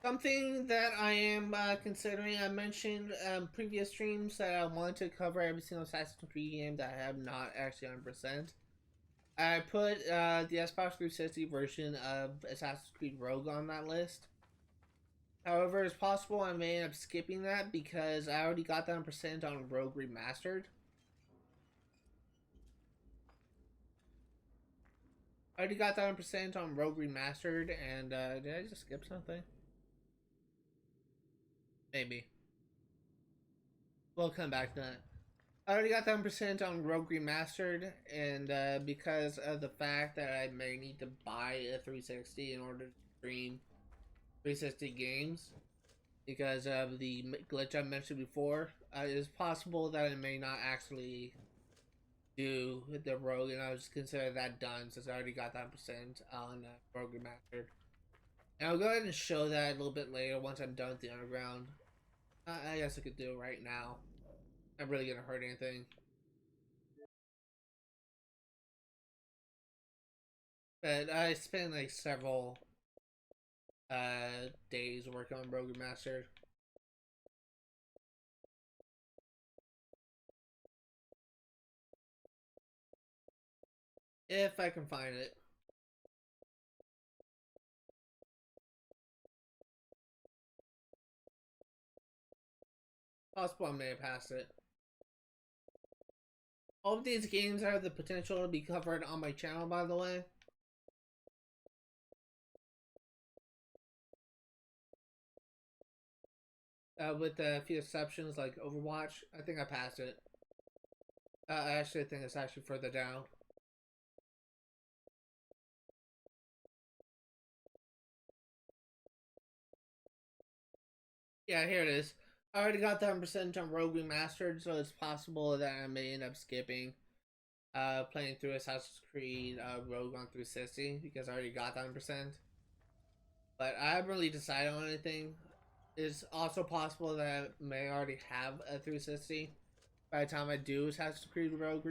Something that I am considering, I mentioned previous streams that I want to cover every single Assassin's Creed game that I have not actually 100%. I put the Xbox 360 version of Assassin's Creed Rogue on that list. However, it's possible I may end up skipping that because I already got that percent on Rogue Remastered. I already got that percent on Rogue Remastered, and did I just skip something? Maybe. We'll come back to that. I already got 10% on Rogue Remastered, and because of the fact that I may need to buy a 360 in order to stream 360 games, because of the glitch I mentioned before, it's possible that I may not actually do the Rogue, and I'll just consider that done since I already got that percent on Rogue Remastered. And I'll go ahead and show that a little bit later once I'm done with the Underground. I guess I could do it right now. Not really gonna hurt anything. But I spent like several days working on Rogue Master. If I can find it. Possible I may have passed it. All of these games have the potential to be covered on my channel, by the way. With a few exceptions like Overwatch. I think I passed it. I actually think it's actually further down. Yeah, here it is. I already got that percent on Rogue Remastered, so it's possible that I may end up skipping playing through Assassin's Creed Rogue on 360 because I already got that percent. But I haven't really decided on anything. It's also possible that I may already have a 360 by the time I do Assassin's Creed Rogue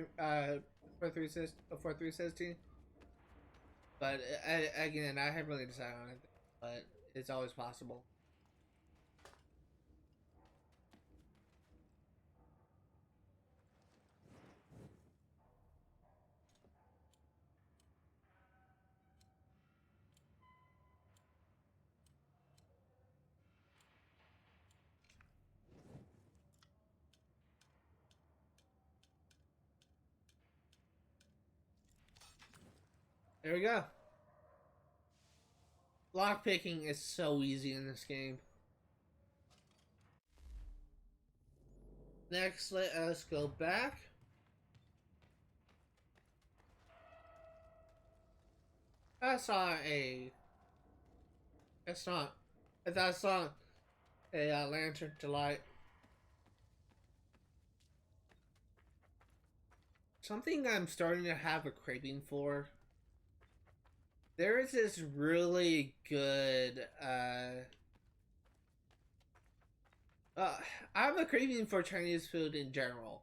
for 360. But again, I haven't really decided on anything. But it's always possible. There we go. Lockpicking is so easy in this game. Next, let us go back. I saw a. It's not. I saw a lantern to light. Something I'm starting to have a craving for. There is this really good. Uh, I have a craving for Chinese food in general,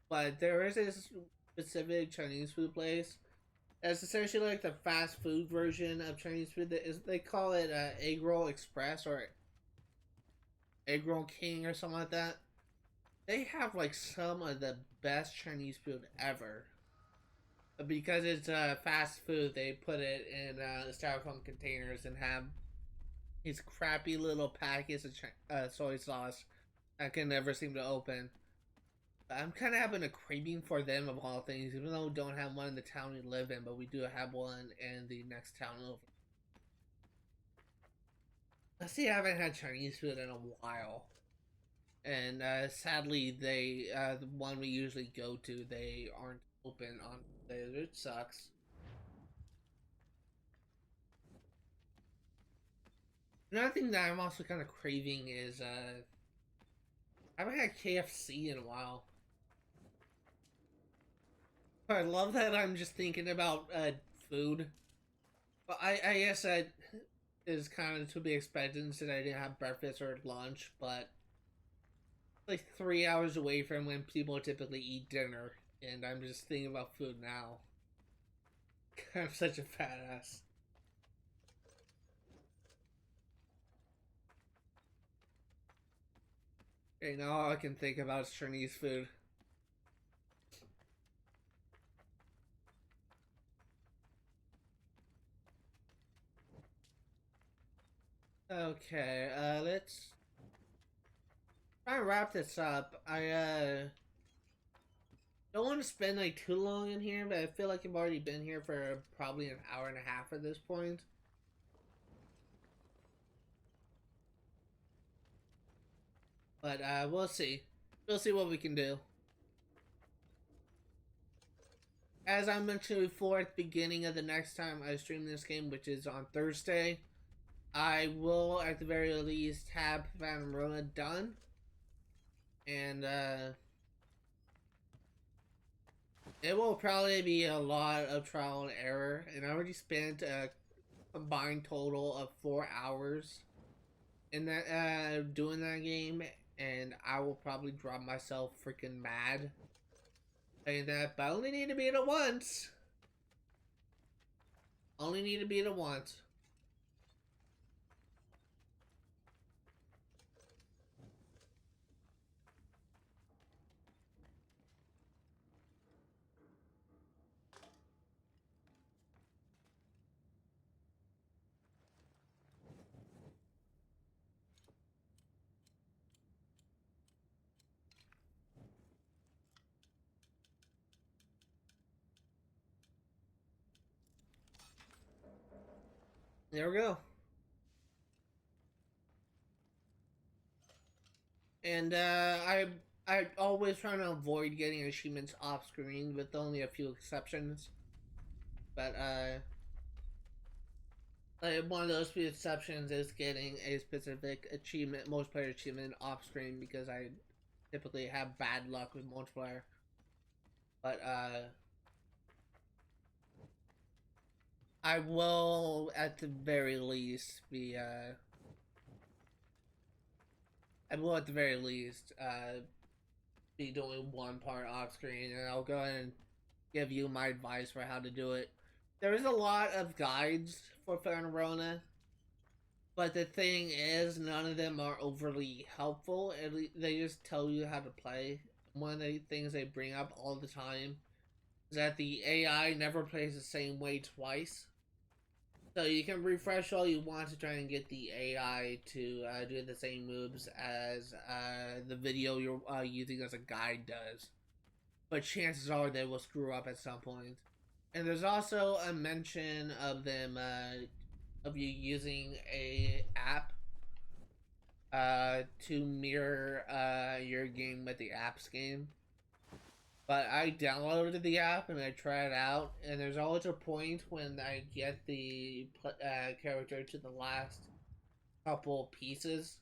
but there is this specific Chinese food place. It's essentially like the fast food version of Chinese food. That is, they call it Egg Roll Express or Egg Roll King or something like that. They have like some of the best Chinese food ever. Because it's fast food, they put it in styrofoam containers and have these crappy little packets of soy sauce I can never seem to open. I'm kind of having a craving for them of all things, even though we don't have one in the town we live in, but we do have one in the next town over. I see, I haven't had Chinese food in a while, and sadly, the one we usually go to, they aren't open on Mondays, which sucks. Another thing that I'm also kind of craving is I haven't had KFC in a while. I love that I'm just thinking about food. But I guess that is kind of to be expected since I didn't have breakfast or lunch, but like 3 hours away from when people typically eat dinner, and I'm just thinking about food now. I'm such a fat ass. Right now, all I can think about is Chinese food. Okay, let's try and wrap this up. I don't want to spend like too long in here, but I feel like I've already been here for probably an hour and a half at this point. But we'll see. We'll see what we can do. As I mentioned before at the beginning of the next time I stream this game, which is on Thursday, I will at the very least have Phantom Rona done. And it will probably be a lot of trial and error. And I already spent a combined total of 4 hours in that doing that game, and I will probably drive myself freaking mad saying that. But I only need to beat it once. Only need to beat it once. There we go. And I always try to avoid getting achievements off screen, with only a few exceptions. But like one of those few exceptions is getting a specific achievement, multiplayer achievement, off screen, because I typically have bad luck with multiplayer. But I will at the very least be I will at the very least be doing one part off screen, and I'll go ahead and give you my advice for how to do it. There is a lot of guides for Rona, but the thing is, none of them are overly helpful. They just tell you how to play. One of the things they bring up all the time is that the AI never plays the same way twice. So you can refresh all you want to try and get the AI to do the same moves as the video you're using as a guide does. But chances are they will screw up at some point. And there's also a mention of them of you using a app to mirror your game with the app's game. But I downloaded the app and I tried it out, and there's always a point when I get the character to the last couple pieces,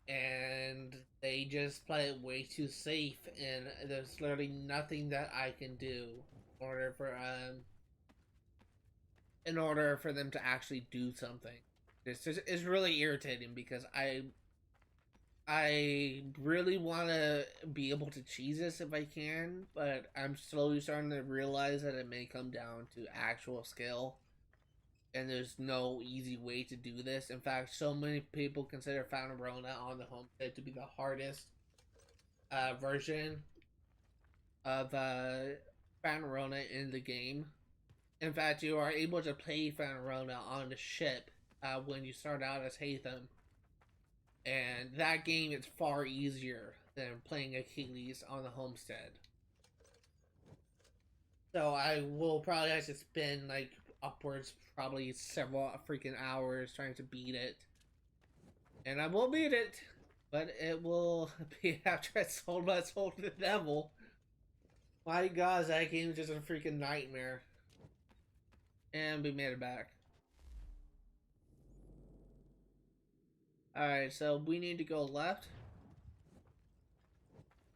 and they just play it way too safe, and there's literally nothing that I can do in order for them to actually do something. It's really irritating because I really want to be able to cheese this if I can, but I'm slowly starting to realize that it may come down to actual skill, and there's no easy way to do this. In fact, so many people consider Fountain Rona on the homestead to be the hardest version of Fountain Rona in the game. In fact, you are able to play Fountain Rona on the ship when you start out as Hatham, and that game is far easier than playing Achilles on the homestead. So I will probably have to spend like upwards probably several freaking hours trying to beat it. And I will beat it, but it will be after I sold my soul to the devil. My god, that game is just a freaking nightmare. And we made it back. Alright, so we need to go left.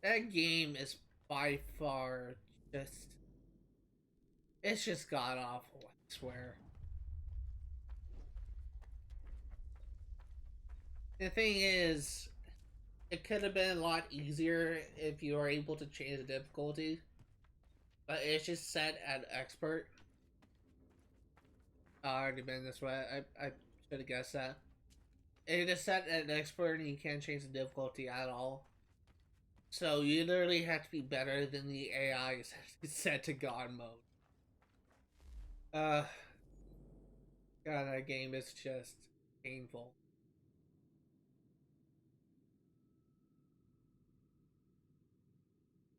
That game is by far just... It's just god awful, I swear. The thing is, it could have been a lot easier if you were able to change the difficulty. But it's just set at expert. Oh, I already been this way. I should have guessed that. It is set at expert and you can't change the difficulty at all. So you literally have to be better than the AI set to God mode. Uh, God, that game is just painful.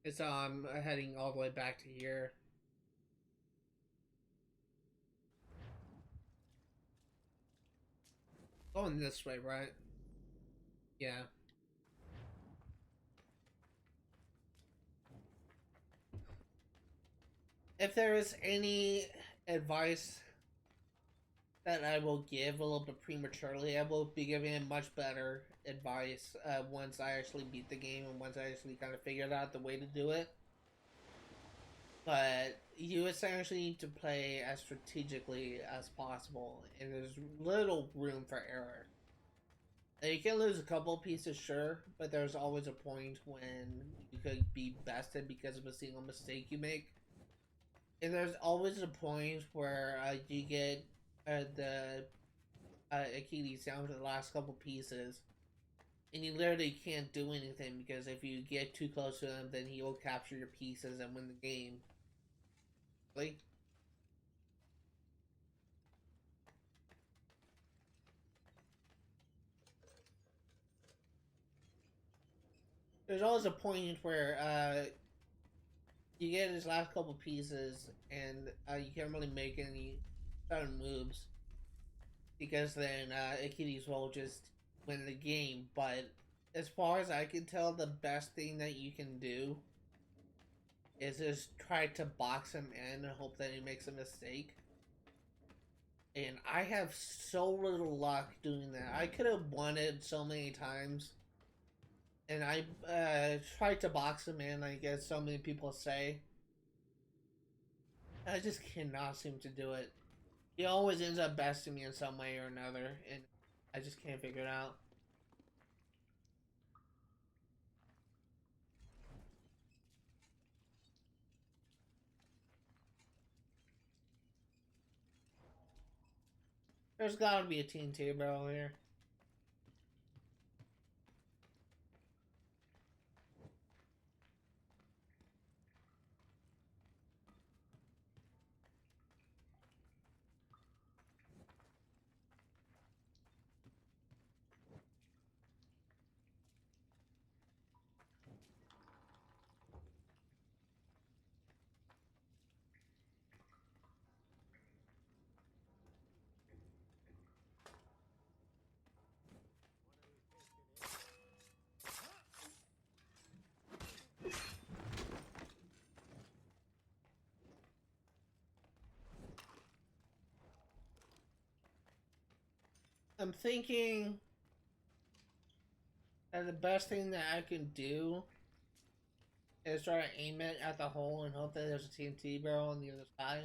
It's heading all the way back to here. Going this way, right? Yeah. If there is any advice that I will give a little bit prematurely, I will be giving it much better advice once I actually beat the game and once I actually kind of figured out the way to do it. But you essentially need to play as strategically as possible, and there's little room for error. Now, you can lose a couple pieces, sure, but there's always a point when you could be bested because of a single mistake you make. And there's always a point where you get the Achilles down to the last couple pieces, and you literally can't do anything because if you get too close to him, then he will capture your pieces and win the game. Like, there's always a point where you get his last couple pieces and you can't really make any sudden moves because then Achilles will just win the game. But as far as I can tell, the best thing that you can do is just try to box him in and hope that he makes a mistake. And I have so little luck doing that. I could have won it so many times. And I tried to box him in, I guess so many people say. I just cannot seem to do it. He always ends up besting me in some way or another, and I just can't figure it out. There's gotta be a TNT barrel here. I'm thinking that the best thing that I can do is try to aim it at the hole and hope that there's a TNT barrel on the other side.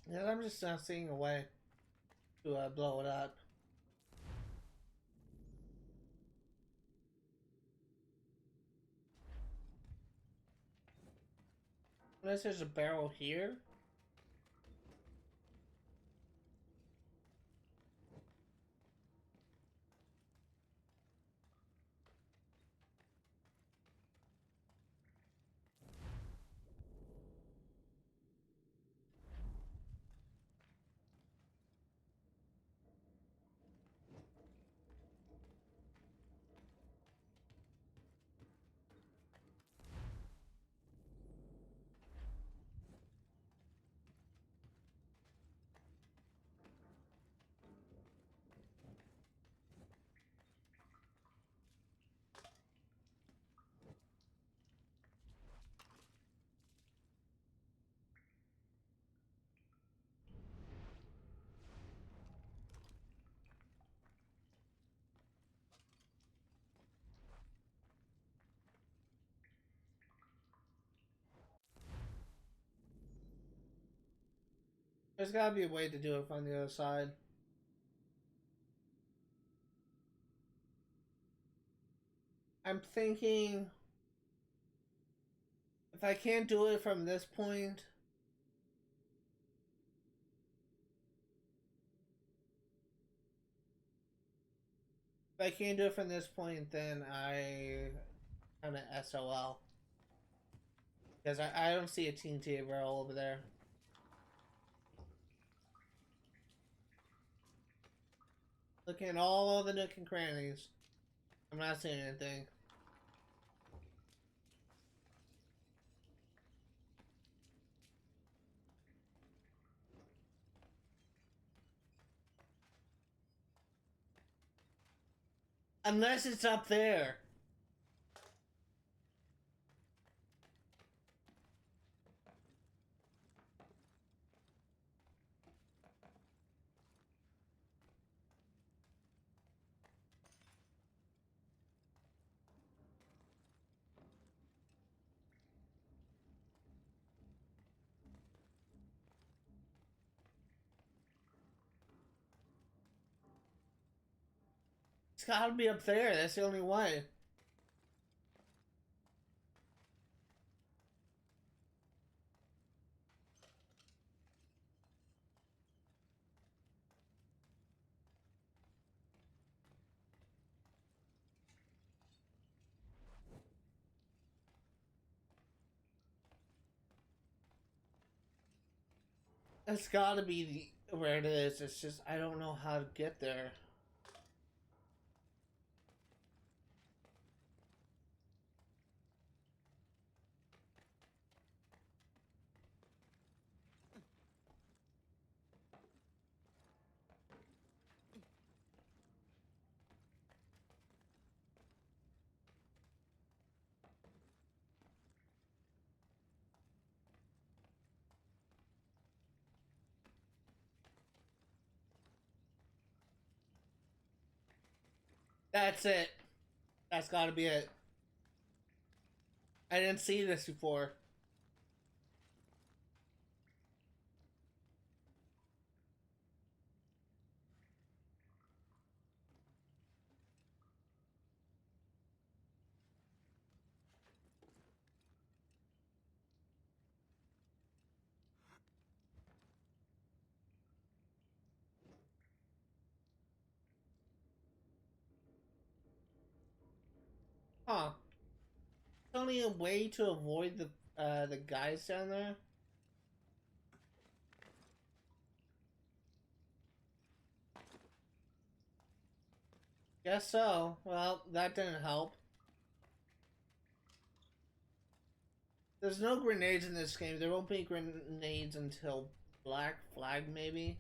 Yeah, I'm just not seeing a way to blow it up. Unless there's a barrel here. There's gotta be a way to do it from the other side. I'm thinking if I can't do it from this point, if I can't do it from this point, then I kind of SOL. Because I don't see a TNT barrel over there. Looking at all of the nook and crannies. I'm not seeing anything. Unless it's up there. It's gotta be up there. That's the only way. It's gotta be where it is. It's just, I don't know how to get there. That's it. That's gotta be it. I didn't see this before. Huh. Only a way to avoid the guys down there? Guess so. Well, that didn't help. There's no grenades in this game. There won't be grenades until Black Flag, maybe?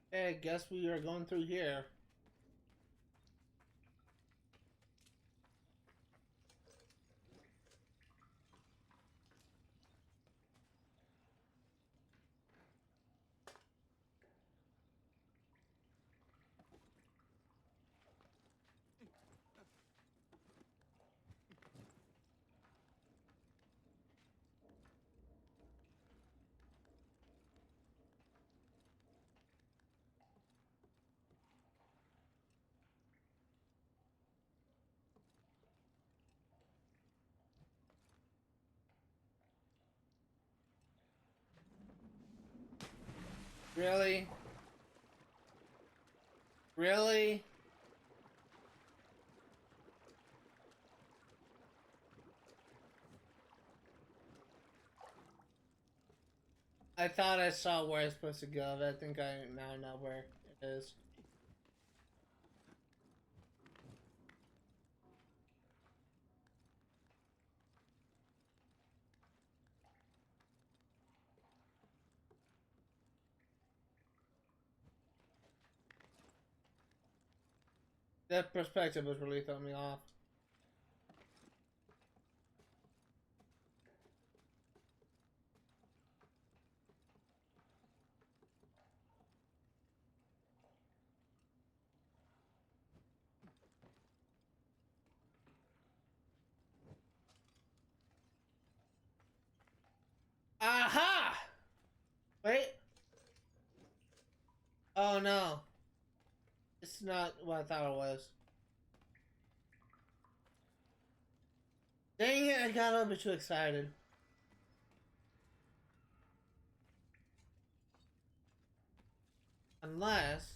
Hey, I guess we are going through here. Really? Really? I thought I saw where I'm supposed to go, but I think I now know where it is. That perspective was really throwing me off. Aha! Wait. Oh no. It's not what I thought it was. Dang it, I got a little bit too excited. Unless...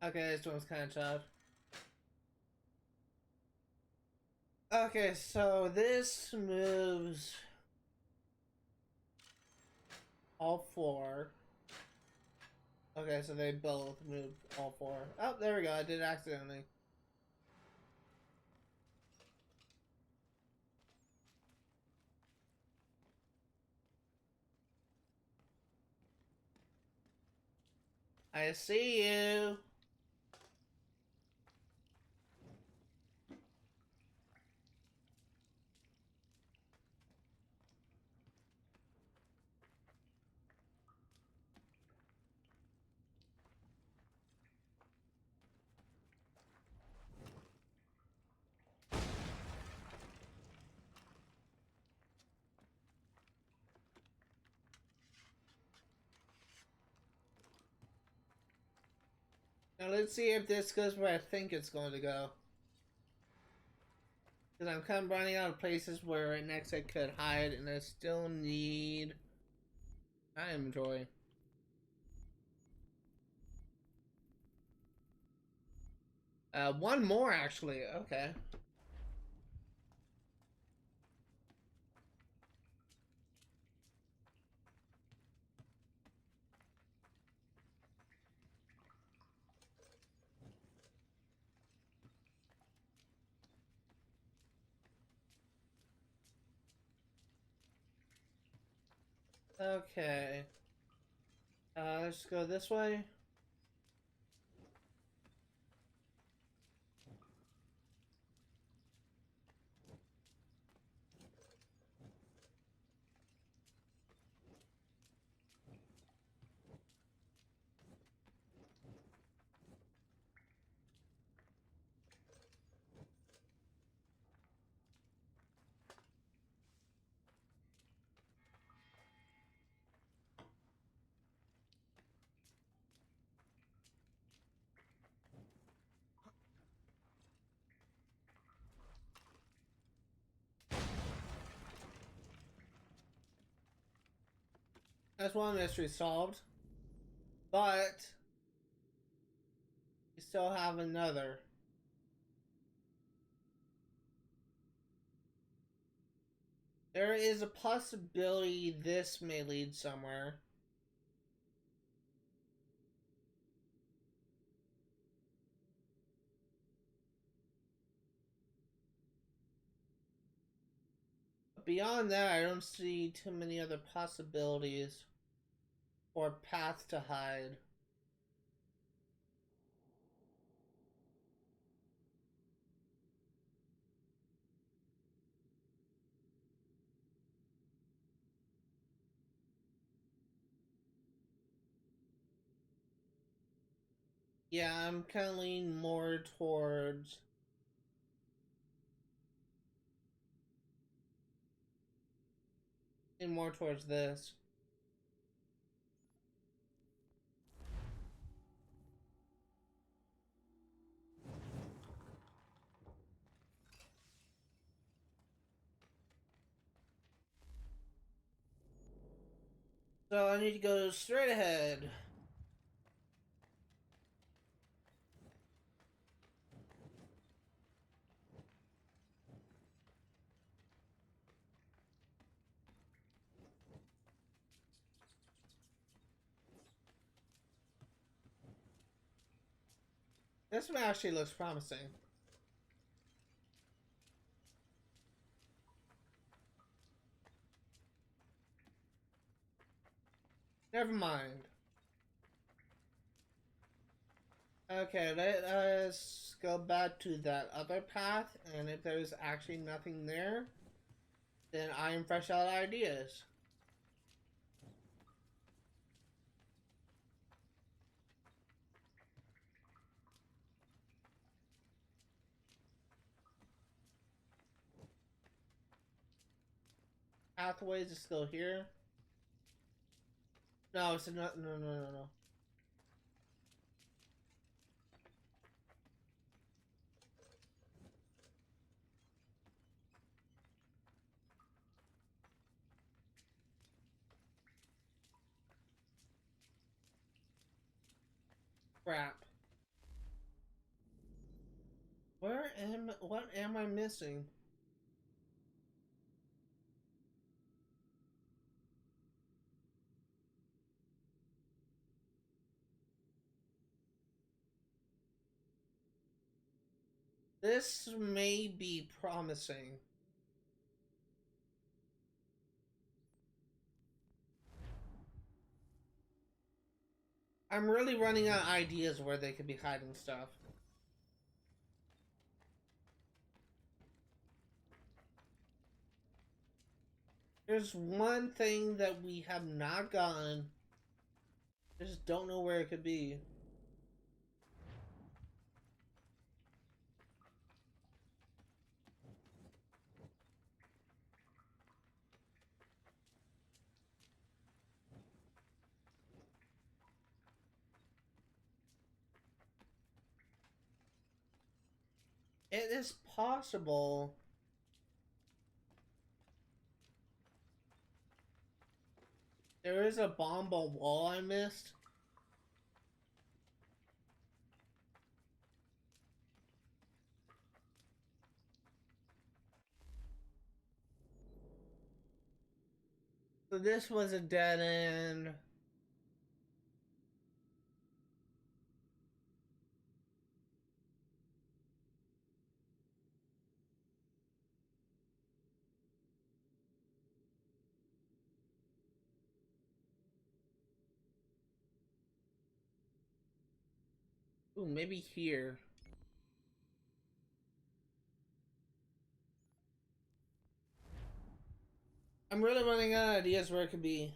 Okay, this one's kind of tough. Okay, so this moves all four. Okay, so they both moved all four. Oh, there we go. I did it accidentally. I see you. Now let's see if this goes where I think it's going to go. Because I'm kind of running out of places where next I could hide, and I still need my inventory. One more actually. Okay. Okay. Let's go this way. That's one mystery solved. But we still have another. There is a possibility this may lead somewhere. But beyond that, I don't see too many other possibilities or paths to hide. Yeah, I'm kind of leaning more towards and more towards this. So I need to go straight ahead. This one actually looks promising. Never mind. Okay, let us go back to that other path, and if there's actually nothing there, then I am fresh out of ideas. Pathways is still here. No, it's not. No. Crap. What am I missing? This may be promising. I'm really running out of ideas where they could be hiding stuff. There's one thing that we have not gotten. I just don't know where it could be. It is possible. There is a bomb wall I missed. So this was a dead end. Ooh, maybe here. I'm really running out of ideas where it could be.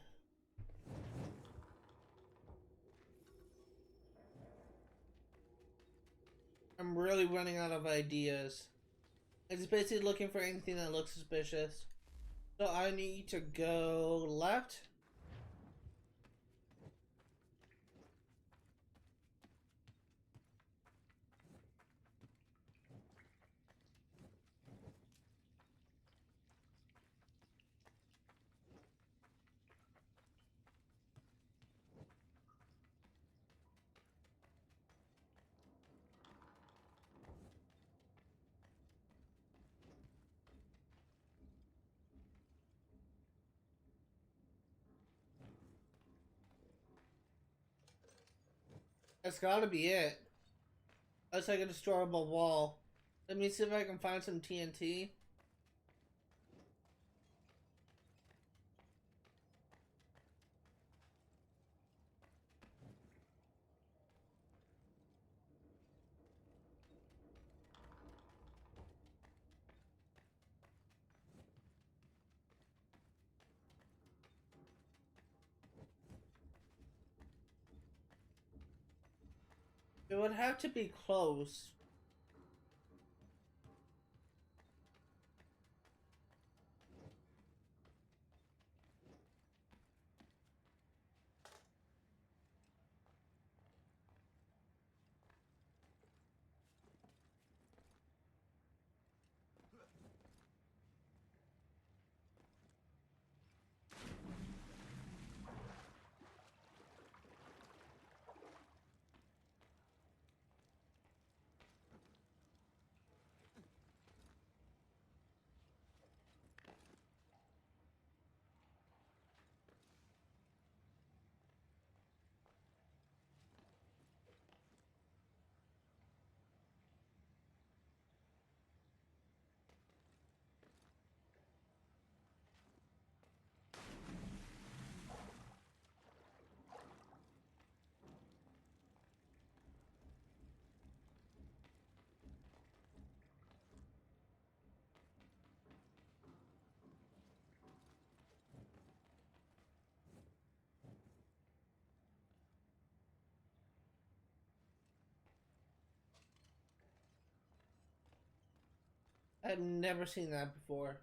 I'm really running out of ideas. It's basically looking for anything that looks suspicious. So I need to go left. That's gotta be it. Looks like a destroyable wall. Let me see if I can find some TNT. It would have to be close. I've never seen that before.